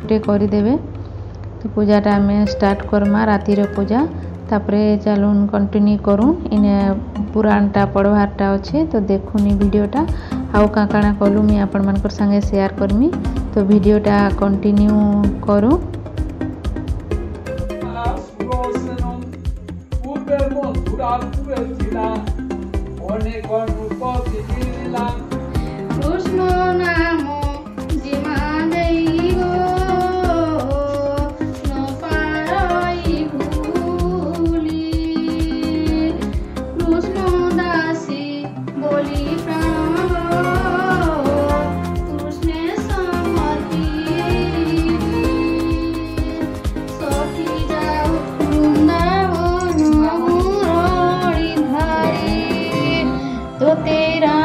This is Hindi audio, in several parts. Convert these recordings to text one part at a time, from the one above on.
टे करदेवे। तो पूजाटा आम स्टार्ट करमा रातिर पूजा तापरे चलून कंटिन्यू करूँ इने पुराणटा पढ़वारटा अच्छे। तो देखुनी वीडियोटा आउ काଣା कलु मुझे आपण मानकर संगे शेयर करमी। तो वीडियोटा कंटिन्यू करूँ। कृष्ण नाम जिमा देइगो न पारई भूली कृष्ण दासी बोली प्राण कृष्ण समर्पी सखी जाओ वृंदावन मुरली धारी तो तेरा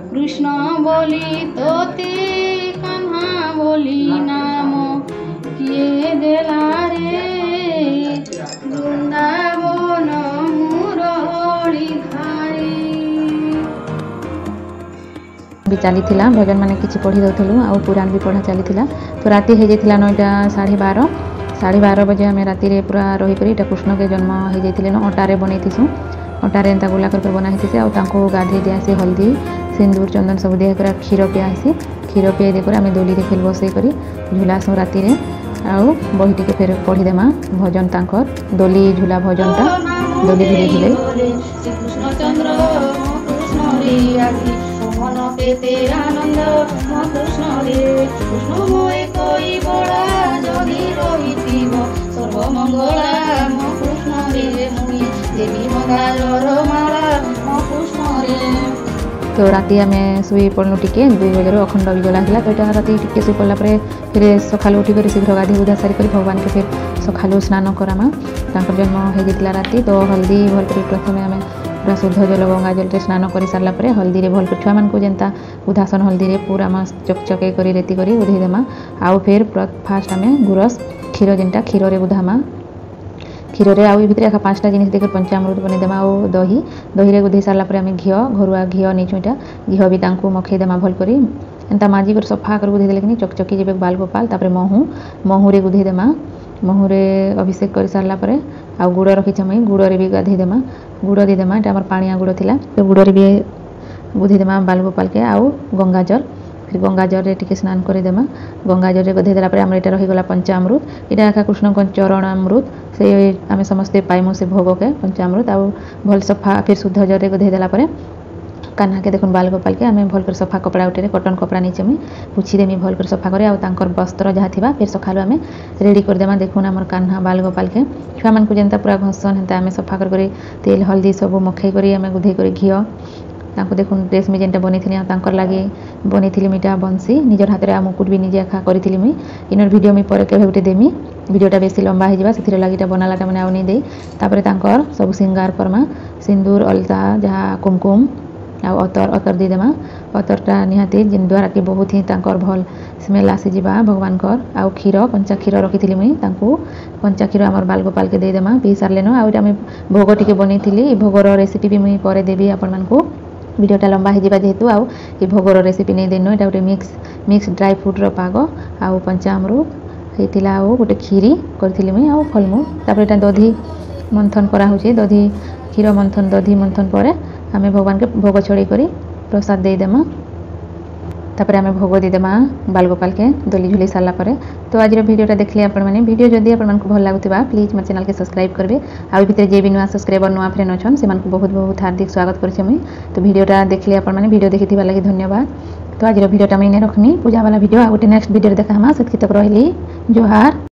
कृष्ण बोली तोते कान्हा बोली नाम किए देला रे वृंदावन मुरली धारी। भी चली भजन माने किछि पढ़ी दउथलु आ पुराण भी पढ़ा चली। तो राति हो जाइथिला 9टा 12:30 बजे आम राति रे पूरा रही करी कृष्ण के जन्म हो जाइथिले न अटारे बनैथिसु। अटारे एंता गोला करके बनाइथिसे आ तांको गाधे दियासी हल्दी सिंदूर चंदन सब दिया कर क्षीर पियासी। क्षीर पियाई देकर आम दोली खेल बसई कर झुलासु राति रे आउ बही टिके फेर पढ़ीदेमा भजन तांकर दोली झुला भजनटा दोली झुले झुले आनंद कृष्ण रे कृष्ण मोए कोई बड़ा जदि रही सर्वमंगला कृष्ण रे मुई देवी मंगलर माला कृष्ण रे। तो राति आम शुई पड़नु टिके 2 बजे अखंड विजला है। तो यहाँ राति टिके शुई पड़ा फिर सकालू उठिक शीघ्र गाधी गुधा सारिक भगवान के फिर सकालू स्नान करामा तांकर जन्म हो जाता राति। तो हल्दी भल कर प्रथम आम पूरा शुद्ध जल गंगा जल स्नान कर सारा हल्दी रे भल कर छुआ मान जेनता उदासन हल्दी रे पूरा मस्त चकचके कर रेती कर उधेदेमा। आउ फिर फास्ट आम गुरस क्षीर जेनटा क्षीर रे उधामा क्षीर रे आउ भितर 5टा जिनिस देकर पंचामृत बनईदेमा और दही रे गुधे सारा आम घी घरुआ घी नहीं इटा घी भी तांको मखईदेमा भल करी एंता माजी कर सफा कर गुधे देले कि चकचकी जेबे बाल गोपाल। तापर महू रे गुधेदेमा महू रे अभिषेक कर सारा आउ गुड़ रखी मुई गुड़ रे भी गाधेदेमा गुड़ देदेमा एटा हमर पानिया गुड़ थिला। तो गुड़ रे भी गुधेदेमा बाल गोपाल के आउ गंगाजल फिर गंगाजल रे टिके स्नान करदेमा। गंगाजल रे गधे देला आम एटा रहीगला पंचामृत एटा एका कृष्ण चरण अमृत से आम समस्ते पाइमु से भोग के पंचामृत आउ भल सफा फिर शुद्ध जल रे गधे देला कान्हा के देखुन बाल गोपाल के आम भल कर सफा कपड़ा उठे कटन कपड़ा नीचे मुई पुछी देमी भल कर सफा करे आउ वस्त्र जहाँ थिबा फिर सकालू आम रेडी करदेमा। देखुन आमर कान्हा बाल गोपाल के छुआ मान जेनता पूरा घसन हेन्ता आम सफा कर तेल हल्दी सब मखई कर आम गुधे कर घी तांको देखुन ड्रेस में जेनटा बनी लगे बनी मीटा बंसी निजर हाथ में मुकुट भी निजे एका करी मुई इनर वीडियो मुई पर केबे गुटे देमी वीडियोटा बेसी लंबा हो जाए लगे बनालाटा मैंने आउ नहीं दे। तापर तांकर सब सिंगार करमा सिंदूर अलता जहाँ कुमकुम आउ अतर देदेमा अतरटा निहाती जिन द्वारा कि बहुत ही तांकर भल स्मेल आसीजा भगवान आउ क्षीर कंचा क्षीर रखी मुई तांको कंचा क्षीर आमर बाल गोपाल के देदेमा पी सारे न आउ भोग टिके बनई भोगर रेसिपी भी मुई पर देवी आपण मानकू वीडियोटा लंबा हो जेहेतु आउ ये भोगर रेसिपी नहीं देनु एटा गोटे मिक्स ड्राई फ्रूट पाग आउ पंचामृत होता आउ गोटे खीरी करी मुई आउ फलमू। तापर एटा दधी मंथन करा होची दधी क्षीर मंथन दधी मंथन पर आम भगवान के भोग छड़े करी प्रसाद देदेमा। तापर आम भोग देदेमा बाल गोपाल के दोली झुली सारा पर। तो आज वीडियोटा देखले आपण माने वीडियो जदि आपण मानकु भल लागुथिबा प्लीज मोर चैनल के सब्सक्राइब करबे आ भितर जे भी नुआ सब्सक्राइबर नुआ फ्रेंड अछन से मानकु बहुत बहुत हार्दिक स्वागत करछे मुई। तो वीडियोटा देखले आपण माने वीडियो देखिथिबा लागि धन्यवाद। तो आज वीडियोटा मैं रखमी पूजा वाला वीडियो आ गोटे नेक्स्ट वीडियो देखामा सतकी तक रहली जोहार।